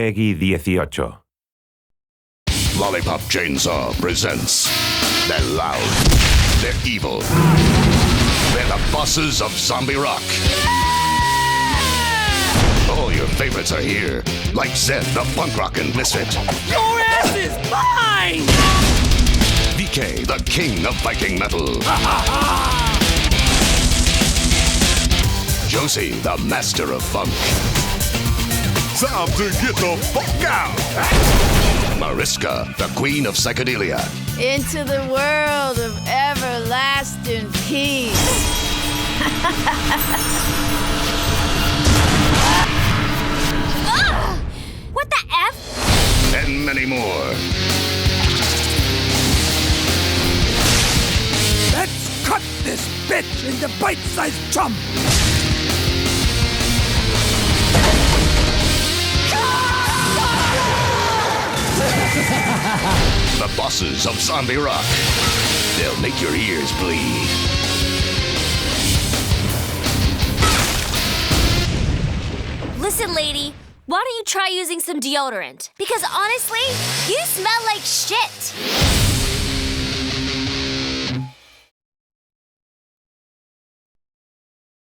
Peggy 18. Lollipop Chainsaw presents. They're loud. They're evil. They're the bosses of zombie rock. All your favorites are here, like Zed, the punk rockin' misfit. Your ass is mine! VK, the king of Viking metal. Josie, the master of funk. Time to get the fuck out! Mariska, the queen of psychedelia. Into the world of everlasting peace. What the F? And many more. Let's cut this bitch into bite-sized chunks! The bosses of zombie rock. They'll make your ears bleed. Listen, lady, why don't you try using some deodorant? Because honestly, you smell like shit.